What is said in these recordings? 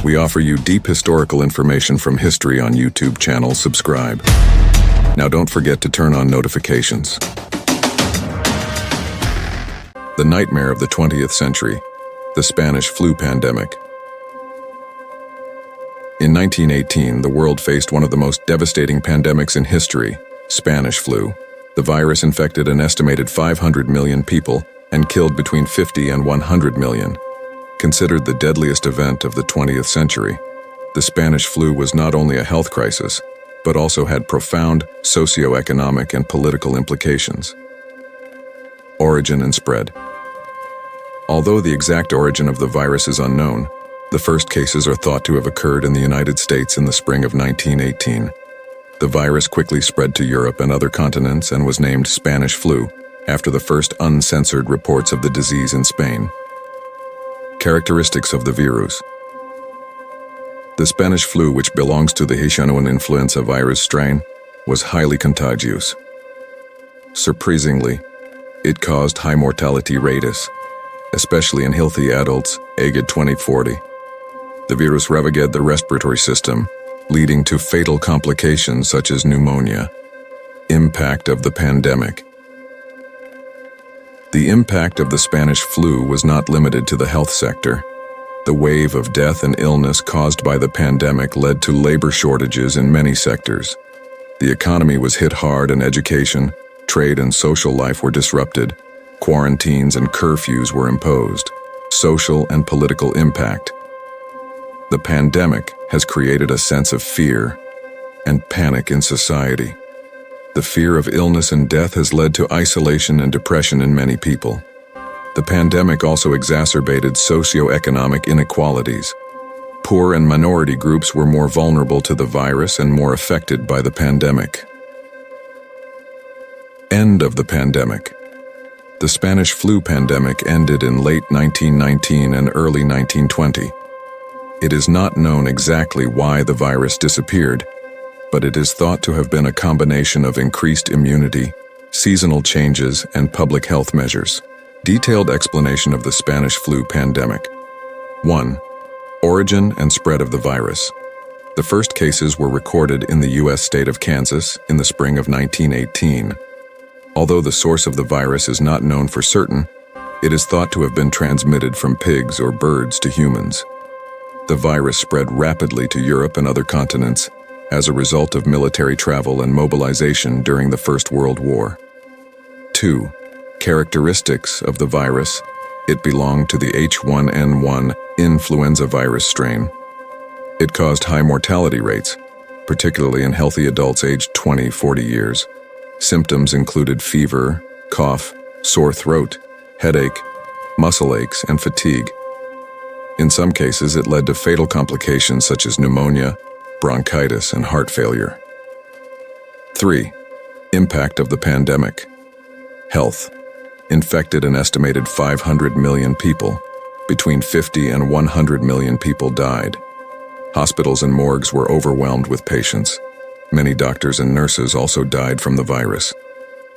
We offer you deep historical information from history on YouTube channel. Subscribe. Now don't forget to turn on notifications. The nightmare of the 20th century, the Spanish flu pandemic. In 1918, the world faced one of the most devastating pandemics in history, Spanish flu. The virus infected an estimated 500 million people and killed between 50 and 100 million. Considered the deadliest event of the 20th century, the Spanish flu was not only a health crisis, but also had profound socio-economic and political implications. Origin and spread. Although the exact origin of the virus is unknown, the first cases are thought to have occurred in the United States in the spring of 1918. The virus quickly spread to Europe and other continents and was named Spanish flu after the first uncensored reports of the disease in Spain. Characteristics of the virus. The Spanish flu, which belongs to the H1N1 influenza virus strain, was highly contagious. Surprisingly, it caused high mortality rates, especially in healthy adults aged 20-40. The virus ravaged the respiratory system, leading to fatal complications such as pneumonia. Impact of the pandemic. The impact of the Spanish flu was not limited to the health sector. The wave of death and illness caused by the pandemic led to labor shortages in many sectors. The economy was hit hard and education, trade and social life were disrupted. Quarantines and curfews were imposed. Social and political impact. The pandemic has created a sense of fear and panic in society. The fear of illness and death has led to isolation and depression in many people. The pandemic also exacerbated socio-economic inequalities. Poor and minority groups were more vulnerable to the virus and more affected by the pandemic. End of the pandemic. The Spanish flu pandemic ended in late 1919 and early 1920. It is not known exactly why the virus disappeared, but it is thought to have been a combination of increased immunity, seasonal changes, and public health measures. Detailed explanation of the Spanish flu pandemic. 1. Origin and spread of the virus. The first cases were recorded in the U.S. state of Kansas in the spring of 1918. Although the source of the virus is not known for certain, it is thought to have been transmitted from pigs or birds to humans. The virus spread rapidly to Europe and other continents as a result of military travel and mobilization during the First World War. 2. Characteristics of the virus. It belonged to the H1N1 influenza virus strain. It caused high mortality rates, particularly in healthy adults aged 20-40 years. Symptoms included fever, cough, sore throat, headache, muscle aches, and fatigue. In some cases, it led to fatal complications such as pneumonia, bronchitis, and heart failure. 3. Impact of the pandemic. Health. Infected an estimated 500 million people. Between 50 and 100 million people died. Hospitals and morgues were overwhelmed with patients. Many doctors and nurses also died from the virus.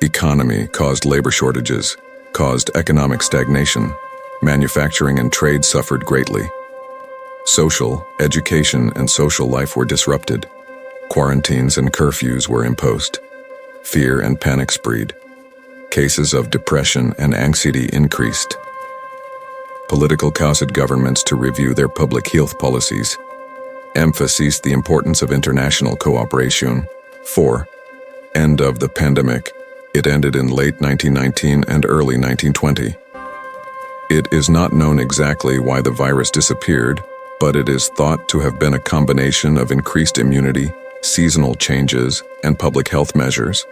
Economy caused labor shortages, caused economic stagnation. Manufacturing and trade suffered greatly. Social, education, and social life were disrupted. Quarantines and curfews were imposed. Fear and panic spread. Cases of depression and anxiety increased. Political caused governments to review their public health policies. Emphasized the importance of international cooperation. 4. End of the pandemic. It ended in late 1919 and early 1920. It is not known exactly why the virus disappeared, but it is thought to have been a combination of increased immunity, seasonal changes, and public health measures.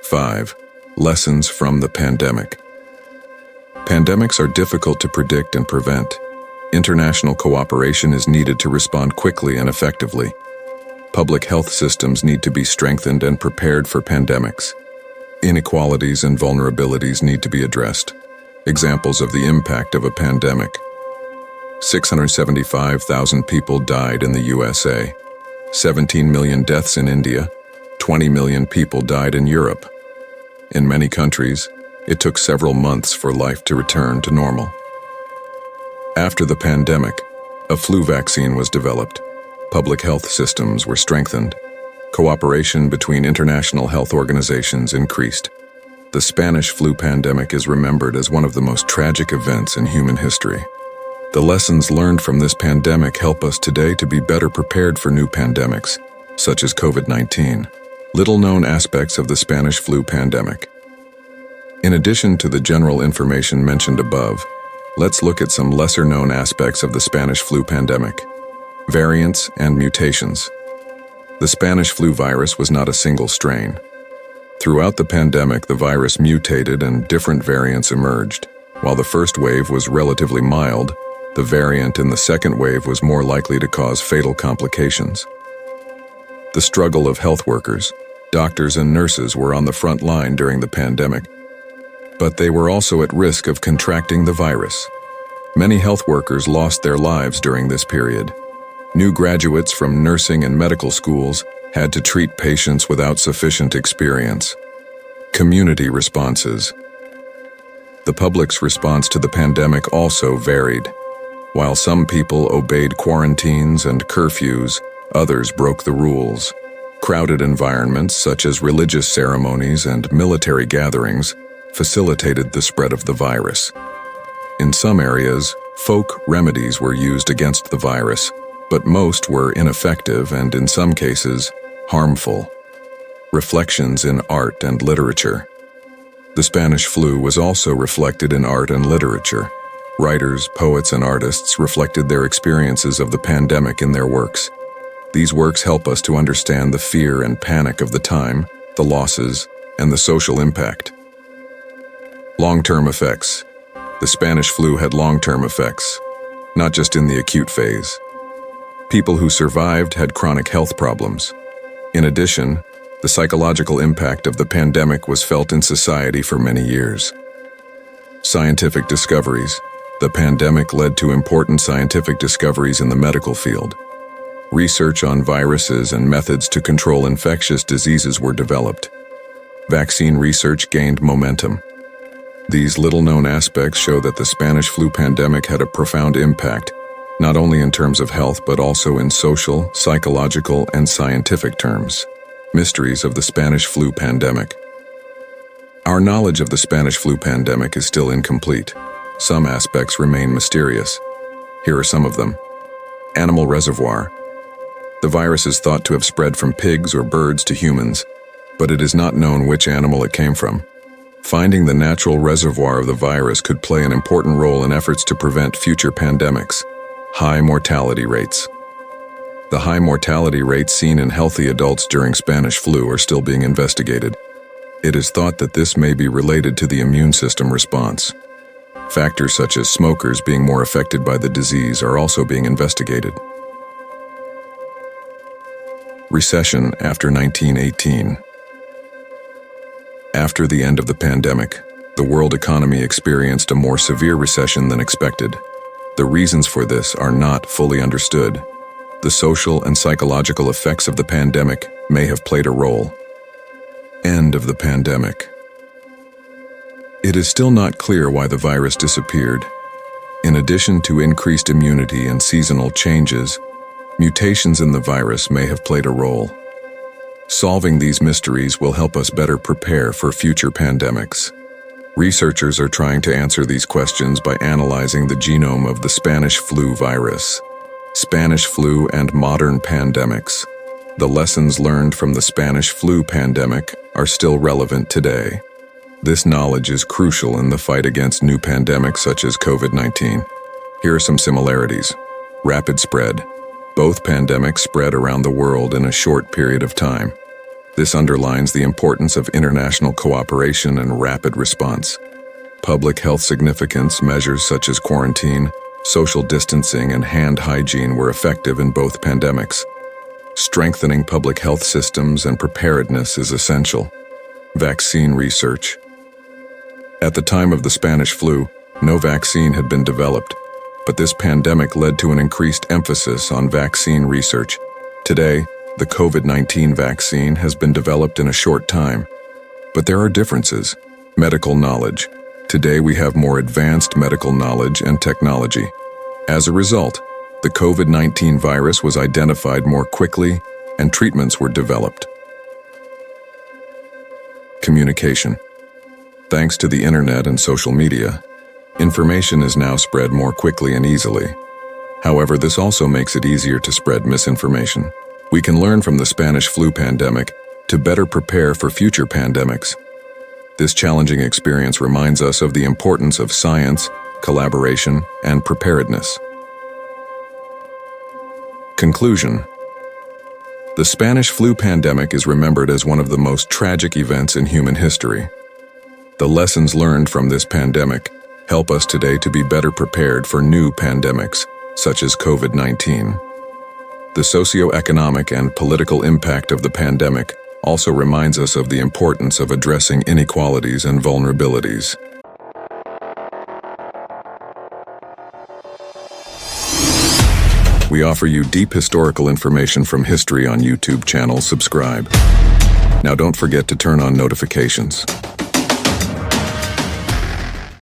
5. Lessons from the pandemic. Pandemics are difficult to predict and prevent. International cooperation is needed to respond quickly and effectively. Public health systems need to be strengthened and prepared for pandemics. Inequalities and vulnerabilities need to be addressed. Examples of the impact of a pandemic. 675,000 people died in the USA. 17 million deaths in India. 20 million people died in Europe. In many countries, it took several months for life to return to normal. After the pandemic, A flu vaccine was developed. Public health systems were strengthened. Cooperation between international health organizations increased. The Spanish flu pandemic is remembered as one of the most tragic events in human history. The lessons learned from this pandemic help us today to be better prepared for new pandemics, such as COVID-19. Little-known aspects of the Spanish flu pandemic. In addition to the general information mentioned above, let's look at some lesser-known aspects of the Spanish flu pandemic. Variants and mutations. The Spanish flu virus was not a single strain. Throughout the pandemic, the virus mutated and different variants emerged. While the first wave was relatively mild, the variant in the second wave was more likely to cause fatal complications. The struggle of health workers. Doctors and nurses were on the front line during the pandemic, but they were also at risk of contracting the virus. Many health workers lost their lives during this period. New graduates from nursing and medical schools had to treat patients without sufficient experience. Community responses. The public's response to the pandemic also varied. While some people obeyed quarantines and curfews, others broke the rules. Crowded environments such as religious ceremonies and military gatherings facilitated the spread of the virus. In some areas, folk remedies were used against the virus, but most were ineffective and, in some cases, harmful. Reflections in art and literature. The Spanish flu was also reflected in art and literature. Writers, poets, and artists reflected their experiences of the pandemic in their works. These works help us to understand the fear and panic of the time, the losses, and the social impact. Long-term effects. The Spanish flu had long-term effects, not just in the acute phase. People who survived had chronic health problems. In addition, the psychological impact of the pandemic was felt in society for many years. Scientific discoveries. The pandemic led to important scientific discoveries in the medical field. Research on viruses and methods to control infectious diseases were developed. Vaccine research gained momentum. These little-known aspects show that the Spanish flu pandemic had a profound impact, not only in terms of health but also in social, psychological, and scientific terms. Mysteries of the Spanish flu pandemic. Our knowledge of the Spanish flu pandemic is still incomplete. Some aspects remain mysterious. Here are some of them. Animal reservoir. The virus is thought to have spread from pigs or birds to humans, but it is not known which animal it came from. Finding the natural reservoir of the virus could play an important role in efforts to prevent future pandemics. High mortality rates. The high mortality rates seen in healthy adults during Spanish flu are still being investigated. It is thought that this may be related to the immune system response. Factors such as smokers being more affected by the disease are also being investigated. Recession after 1918. After the end of the pandemic, the world economy experienced a more severe recession than expected. The reasons for this are not fully understood. The social and psychological effects of the pandemic may have played a role. End of the pandemic. It is still not clear why the virus disappeared. In addition to increased immunity and seasonal changes, mutations in the virus may have played a role. Solving these mysteries will help us better prepare for future pandemics. Researchers are trying to answer these questions by analyzing the genome of the Spanish flu virus. Spanish flu and modern pandemics. The lessons learned from the Spanish flu pandemic are still relevant today. This knowledge is crucial in the fight against new pandemics such as COVID-19. Here are some similarities. Rapid spread. Both pandemics spread around the world in a short period of time. This underlines the importance of international cooperation and rapid response. Public health significance measures such as quarantine, social distancing, and hand hygiene were effective in both pandemics. Strengthening public health systems and preparedness is essential. Vaccine research. At the time of the Spanish flu, no vaccine had been developed, but this pandemic led to an increased emphasis on vaccine research. Today, the COVID-19 vaccine has been developed in a short time. But there are differences. Medical knowledge. Today we have more advanced medical knowledge and technology. As a result, The COVID-19 virus was identified more quickly and treatments were developed. Communication. Thanks to the internet and social media, information is now spread more quickly and easily. However, this also makes it easier to spread misinformation. We can learn from the Spanish flu pandemic to better prepare for future pandemics. This challenging experience reminds us of the importance of science, collaboration, and preparedness. Conclusion. The Spanish flu pandemic is remembered as one of the most tragic events in human history. The lessons learned from this pandemic help us today to be better prepared for new pandemics, such as COVID-19. The socio-economic and political impact of the pandemic also reminds us of the importance of addressing inequalities and vulnerabilities. We offer you deep historical information from history on YouTube channel. Subscribe. Now don't forget to turn on notifications.